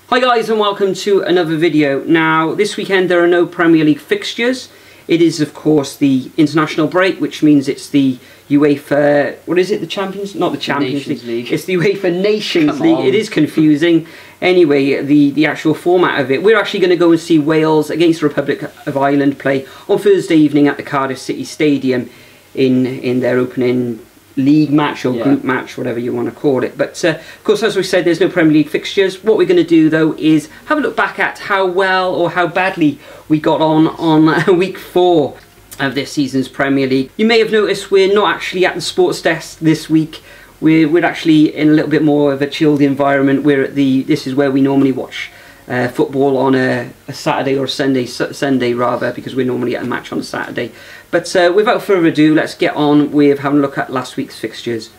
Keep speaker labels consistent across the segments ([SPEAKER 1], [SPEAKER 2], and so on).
[SPEAKER 1] Hi guys, and welcome to another video. Now this weekend there are no Premier League fixtures. It is of course the international break, which means it's the UEFA, what is it, the Champions? Not the Champions League. It's the UEFA Nations League. It is confusing. Anyway, the actual format of it. We're actually going to go and see Wales against the Republic of Ireland play on Thursday evening at the Cardiff City Stadium in their opening league match or group match, whatever you want to call it. But of course, as we said, there's no Premier League fixtures. What we're going to do though is have a look back at how well or how badly we got on week 4 of this season's Premier League. You may have noticed we're not actually at the sports desk this week. We're actually in a little bit more of a chilled environment. We're at this is where we normally watch football on a Saturday or a Sunday rather, because we're normally at a match on a Saturday. But without further ado, let's get on with having a look at last week's fixtures.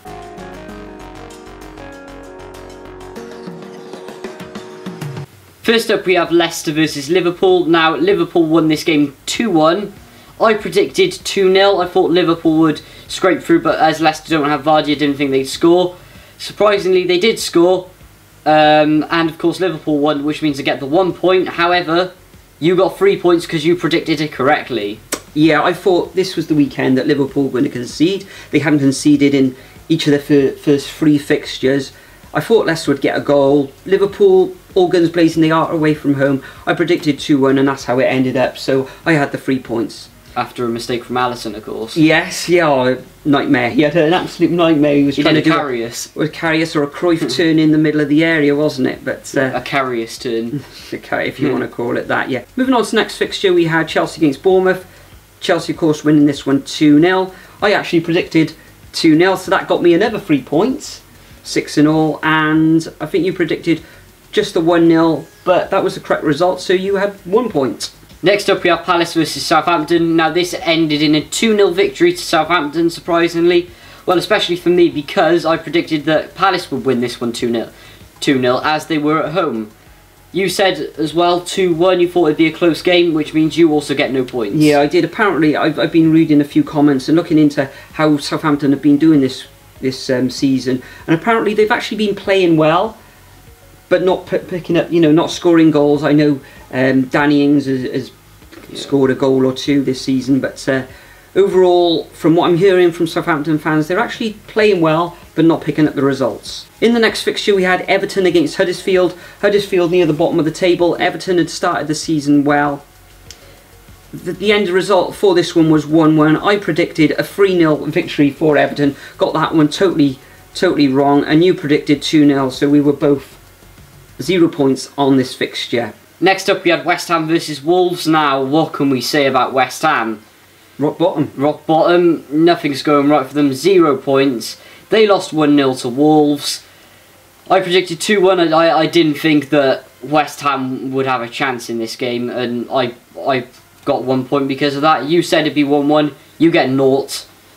[SPEAKER 2] First up we have Leicester versus Liverpool. Now Liverpool won this game 2-1. I predicted 2-0. I thought Liverpool would scrape through, but as Leicester don't have Vardy, I didn't think they'd score. Surprisingly, they did score. And of course Liverpool won, which means they get the 1 point. However, you got 3 points because you predicted it correctly.
[SPEAKER 1] Yeah, I thought this was the weekend that Liverpool were going to concede. They hadn't conceded in each of their first 3 fixtures. I thought Leicester would get a goal. Liverpool, all guns blazing, they are away from home. I predicted 2-1 and that's how it ended up. So I had the 3 points.
[SPEAKER 2] After a mistake from Alisson, of course.
[SPEAKER 1] Yes, yeah, nightmare. He had an absolute nightmare. He was trying to do a Karius or a Cruyff turn in the middle of the area, wasn't it? But
[SPEAKER 2] a Karius turn.
[SPEAKER 1] If you want to call it that, yeah. Moving on to the next fixture, we had Chelsea against Bournemouth. Chelsea, of course, winning this one 2-0. I actually predicted 2-0, so that got me another 3 points, 6 in all. And I think you predicted just the 1-0, but that was the correct result, so you had 1 point.
[SPEAKER 2] Next up we have Palace versus Southampton. Now this ended in a 2-0 victory to Southampton, surprisingly. Well, especially for me, because I predicted that Palace would win this one 2-0 as they were at home. You said as well 2-1, you thought it'd be a close game, which means you also get no points.
[SPEAKER 1] Yeah, I did. Apparently, I've been reading a few comments and looking into how Southampton have been doing this season, and apparently they've actually been playing well, but not picking up, not scoring goals. I know Danny Ings has scored a goal or 2 this season, but overall, from what I'm hearing from Southampton fans, they're actually playing well, but not picking up the results. In the next fixture, we had Everton against Huddersfield. Huddersfield near the bottom of the table. Everton had started the season well. The end result for this one was 1-1. I predicted a 3-0 victory for Everton. Got that one totally wrong, and you predicted 2-0, so we were both 0 points on this fixture.
[SPEAKER 2] Next up we had West Ham versus Wolves. Now what can we say about West Ham?
[SPEAKER 1] Rock bottom.
[SPEAKER 2] Rock bottom. Nothing's going right for them. 0 points. They lost 1-0 to Wolves. I predicted 2-1. I didn't think that West Ham would have a chance in this game, and I got 1 point because of that. You said it'd be 1-1. You get 0.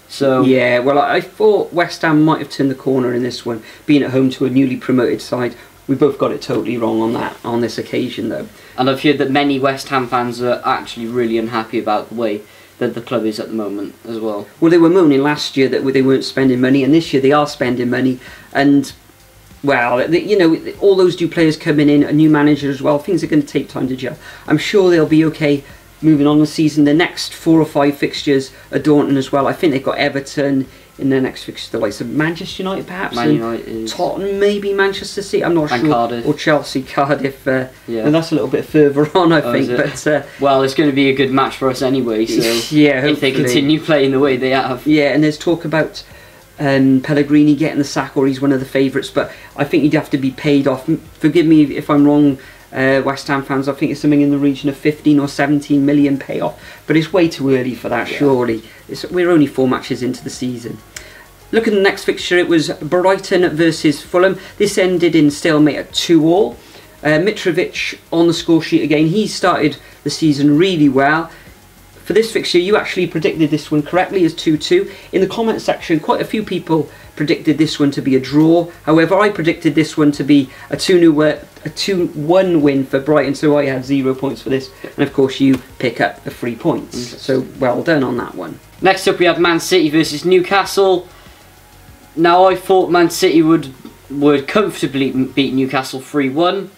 [SPEAKER 2] So
[SPEAKER 1] yeah, well, I thought West Ham might have turned the corner in this one, being at home to a newly promoted side. We both got it totally wrong on this occasion, though.
[SPEAKER 2] And I've heard that many West Ham fans are actually really unhappy about the way that the club is at the moment as well. Well,
[SPEAKER 1] they were moaning last year that they weren't spending money, and this year they are spending money. And well, all those new players coming in, a new manager as well. Things are going to take time to gel. I'm sure they'll be okay moving on the season. The next 4 or 5 fixtures are daunting as well. I think they've got Everton in their next fixture, the likes of Manchester United perhaps,
[SPEAKER 2] Man United,
[SPEAKER 1] Tottenham, maybe Manchester City, I'm not sure,
[SPEAKER 2] Cardiff.
[SPEAKER 1] Or Chelsea, Cardiff,
[SPEAKER 2] yeah.
[SPEAKER 1] And that's a little bit further on, I think. But
[SPEAKER 2] well, it's going to be a good match for us anyway, so
[SPEAKER 1] yeah,
[SPEAKER 2] if they continue playing the way they have.
[SPEAKER 1] Yeah, and there's talk about Pellegrini getting the sack, or he's one of the favourites, but I think he'd have to be paid off. Forgive me if I'm wrong, West Ham fans, I think it's something in the region of 15 or 17 million payoff, but it's way too early for that, surely. We're only 4 matches into the season. Look at the next fixture, it was Brighton versus Fulham. This ended in stalemate at 2-2. Mitrovic on the score sheet again. He started the season really well. For this fixture, you actually predicted this one correctly as 2-2. In the comment section, quite a few people predicted this one to be a draw. However, I predicted this one to be a 2-1 win for Brighton, so I had 0 points for this. And of course, you pick up the 3 points. So well done on that one.
[SPEAKER 2] Next up, we have Man City versus Newcastle. Now, I thought Man City would comfortably beat Newcastle 3-1.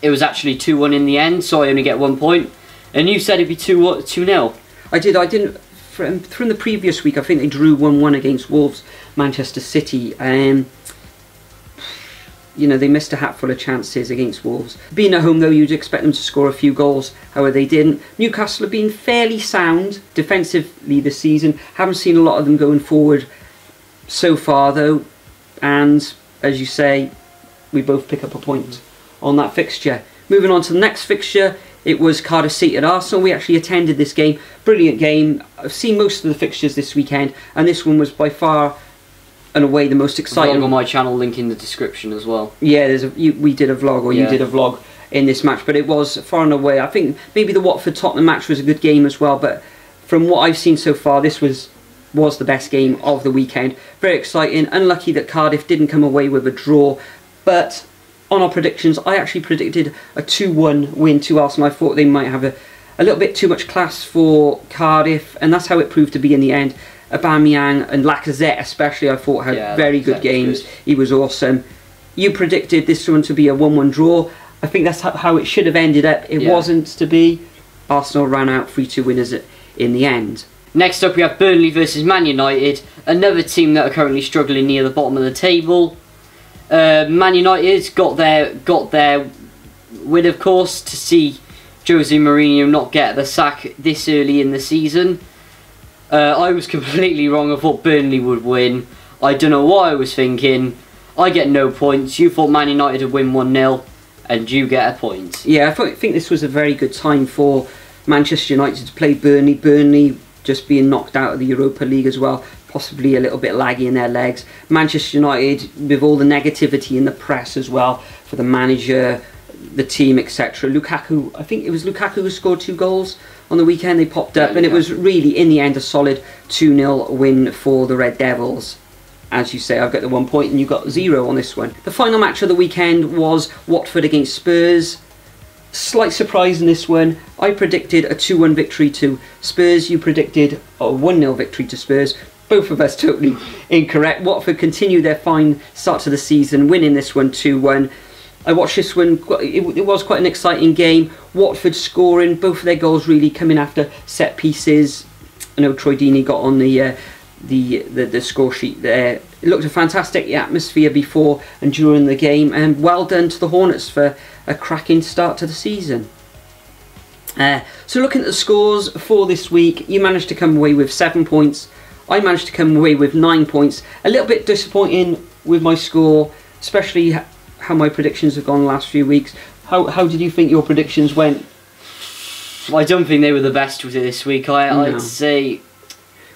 [SPEAKER 2] It was actually 2-1 in the end, so I only get 1 point. And you said it'd be 2-0.
[SPEAKER 1] I didn't. From the previous week, I think they drew 1-1 against Wolves, Manchester City. You know, they missed a hatful of chances against Wolves. Being at home, though, you'd expect them to score a few goals. However, they didn't. Newcastle have been fairly sound defensively this season. Haven't seen a lot of them going forward so far, though. And, as you say, we both pick up a point on that fixture. Moving on to the next fixture, it was Cardiff City at Arsenal. We actually attended this game. Brilliant game. I've seen most of the fixtures this weekend, and this one was by far and away the most exciting.
[SPEAKER 2] Vlog on my channel, link in the description as well.
[SPEAKER 1] Yeah, we did a vlog, or you did a vlog in this match, but it was far and away. I think maybe the Watford-Tottenham match was a good game as well, but from what I've seen so far, this was the best game of the weekend. Very exciting. Unlucky that Cardiff didn't come away with a draw, but on our predictions, I actually predicted a 2-1 win to Arsenal. I thought they might have a little bit too much class for Cardiff, and that's how it proved to be in the end. Aubameyang and Lacazette especially, I thought, had very good games. He was awesome. You predicted this one to be a 1-1 draw. I think that's how it should have ended up. It wasn't to be. Arsenal ran out 3-2 winners in the end.
[SPEAKER 2] Next up, we have Burnley versus Man United, another team that are currently struggling near the bottom of the table. Man United got their win, of course, to see Jose Mourinho not get the sack this early in the season. I was completely wrong. I thought Burnley would win. I don't know what I was thinking. I get no points. You thought Man United would win 1-0, and you get a point.
[SPEAKER 1] Yeah, I think this was a very good time for Manchester United to play Burnley. Burnley just being knocked out of the Europa League as well, possibly a little bit laggy in their legs. Manchester United, with all the negativity in the press as well, for the manager, the team, etc. Lukaku, I think it was Lukaku who scored 2 goals on the weekend. They popped up, and it was really, in the end, a solid 2-0 win for the Red Devils. As you say, I've got the 1 point and you got 0 on this one. The final match of the weekend was Watford against Spurs. Slight surprise in this one. I predicted a 2-1 victory to Spurs. You predicted a 1-0 victory to Spurs. Both of us totally incorrect. Watford continue their fine start to the season, winning this one 2-1. I watched this one. It was quite an exciting game. Watford scoring, both of their goals really coming after set pieces. I know Troy Deeney got on the score sheet there. It looked a fantastic atmosphere before and during the game, and well done to the Hornets for a cracking start to the season. So looking at the scores for this week, you managed to come away with 7 points. I managed to come away with 9 points. A little bit disappointing with my score, especially how my predictions have gone the last few weeks. How did you think your predictions went?
[SPEAKER 2] Well, I don't think they were the best with it this week. I'd say...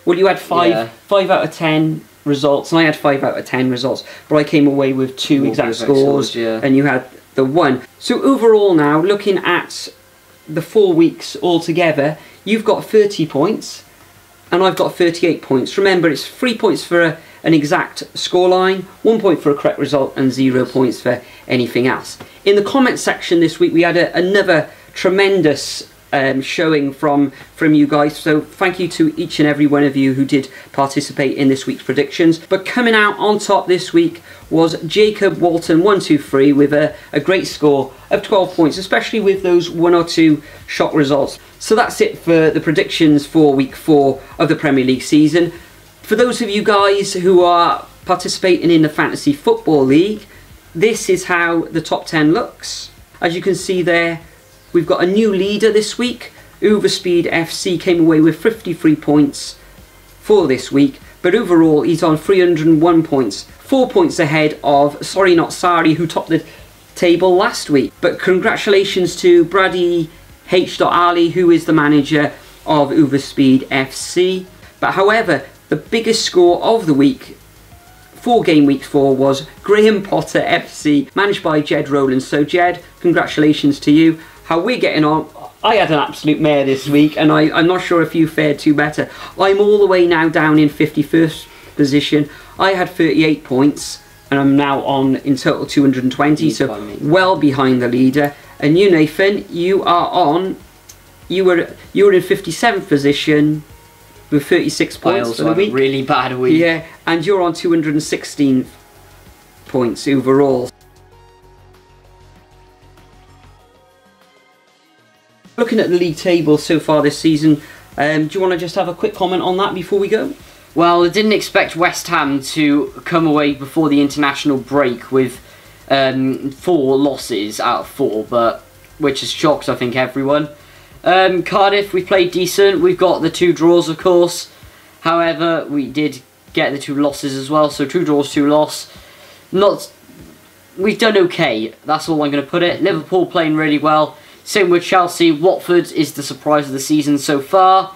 [SPEAKER 1] Well, you had 5 out of 10 results, and I had 5 out of 10 results, but I came away with 2 exact scores, and you had the 1. So overall now, looking at the 4 weeks altogether, you've got 30 points, and I've got 38 points. Remember, it's 3 points for an exact scoreline, 1 point for a correct result, and 0 points for anything else. In the comment section this week, we had another tremendous showing from you guys, so thank you to each and every one of you who did participate in this week's predictions. But coming out on top this week was Jacob Walton 123 with a great score of 12 points, especially with those 1 or 2 shock results. So that's it for the predictions for week 4 of the Premier League season. For those of you guys who are participating in the Fantasy Football League, this is how the top 10 looks. As you can see there, we've got a new leader this week. Overspeed FC came away with 53 points for this week, but overall he's on 301 points, 4 points ahead of Sorry Not Sorry, who topped the table last week. But congratulations to Brady H. Ali, who is the manager of Overspeed FC. But however, the biggest score of the week for game week 4 was Graham Potter FC, managed by Jed Rowland. So Jed, congratulations to you. How we're getting on, I had an absolute mare this week, and I'm not sure if you fared too better. I'm all the way now down in 51st position. I had 38 points, and I'm now on in total 220, so well behind the leader. And you, Nathan, you were in 57th position with 36 points for the week.
[SPEAKER 2] Really bad week.
[SPEAKER 1] Yeah, and you're on 216 points overall. Looking at the league table so far this season, do you want to just have a quick comment on that before we go?
[SPEAKER 2] Well, I didn't expect West Ham to come away before the international break with 4 losses out of 4, but which has shocked, I think, everyone. Cardiff, we played decent. We've got the 2 draws, of course. However, we did get the 2 losses as well, so 2 draws, 2 loss. We've done okay. That's all I'm going to put it. Liverpool playing really well. Same with Chelsea. Watford is the surprise of the season so far.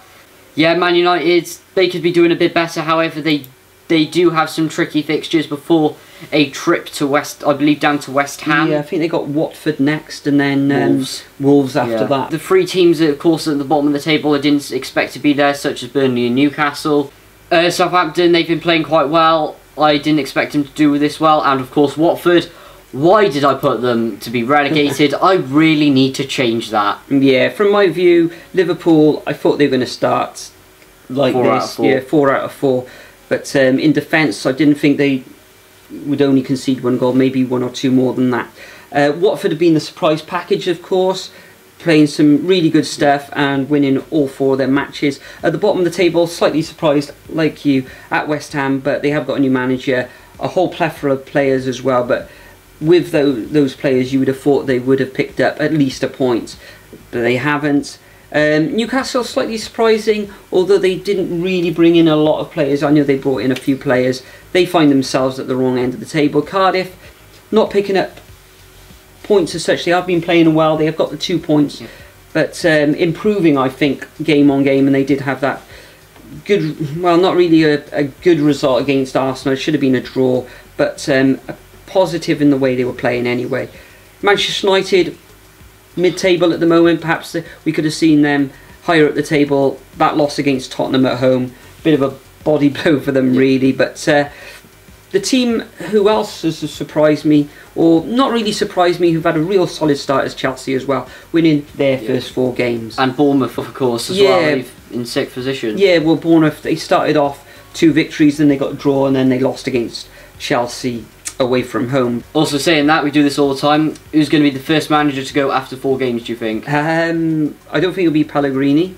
[SPEAKER 2] Yeah, Man United, they could be doing a bit better. However, they do have some tricky fixtures before a trip to I believe down to West Ham.
[SPEAKER 1] Yeah, I think they got Watford next and then Wolves after that.
[SPEAKER 2] The 3 teams, of course, at the bottom of the table I didn't expect to be there, such as Burnley and Newcastle. Southampton, they've been playing quite well. I didn't expect them to do this well. And, of course, Watford. Why did I put them to be relegated? I really need to change that.
[SPEAKER 1] Yeah, from my view, Liverpool, I thought they were going to start like
[SPEAKER 2] 4
[SPEAKER 1] this.
[SPEAKER 2] out of 4.
[SPEAKER 1] Yeah, 4 out of 4. But in defence, I didn't think they would only concede 1 goal, maybe 1 or 2 more than that. Watford have been the surprise package, of course, playing some really good stuff and winning all 4 of their matches. At the bottom of the table, slightly surprised, like you, at West Ham, but they have got a new manager, a whole plethora of players as well, but with those players, you would have thought they would have picked up at least a point, but they haven't. Newcastle, slightly surprising, although they didn't really bring in a lot of players. I know they brought in a few players. They find themselves at the wrong end of the table. Cardiff, not picking up points as such. They have been playing well. They have got the 2 points, but improving, I think, game on game, and they did have that good, well, not really a good result against Arsenal. It should have been a draw, but a positive in the way they were playing anyway. Manchester United, mid-table at the moment. Perhaps we could have seen them higher at the table. That loss against Tottenham at home, bit of a body blow for them really. But the team who else has surprised me, or not really surprised me, who've had a real solid start, is Chelsea as well, winning their first 4 games.
[SPEAKER 2] And Bournemouth, of course, as well, in 6th position. Yeah,
[SPEAKER 1] well, Bournemouth, they started off 2 victories, then they got a draw, and then they lost against Chelsea away from home. Also
[SPEAKER 2] saying that, we do this all the time. Who's going to be the first manager to go after 4 games, do you think?
[SPEAKER 1] I don't think it'll be Pellegrini,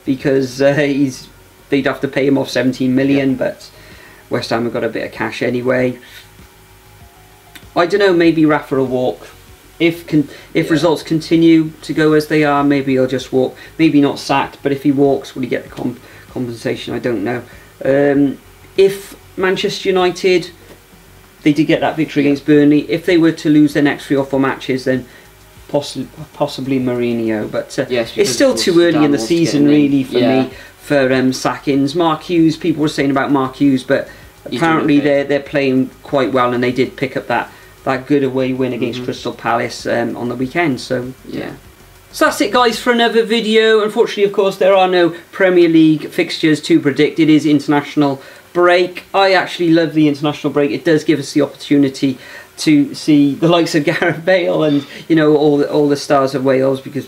[SPEAKER 1] because they'd have to pay him off 17 million, but West Ham have got a bit of cash anyway. I don't know, maybe Rafa will walk. If results continue to go as they are, maybe he'll just walk. Maybe not sacked, but if he walks, will he get the compensation? I don't know. If Manchester United, they did get that victory against Burnley. If they were to lose their next 3 or 4 matches, then possibly Mourinho. But it's still too early in the season, really, for me, for sackings. Mark Hughes, people were saying about Mark Hughes, but apparently they're playing quite well, and they did pick up that good away win against Crystal Palace on the weekend. So yeah. So that's it, guys, for another video. Unfortunately, of course, there are no Premier League fixtures to predict. It is international break. I actually love the international break. It does give us the opportunity to see the likes of Gareth Bale and, you know, all the stars of Wales, because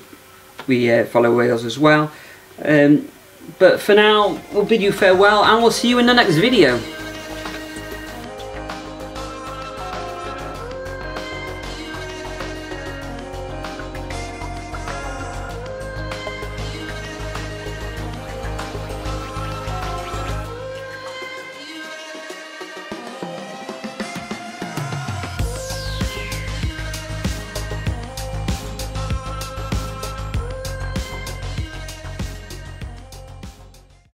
[SPEAKER 1] we follow Wales as well. But for now, we'll bid you farewell, and we'll see you in the next video.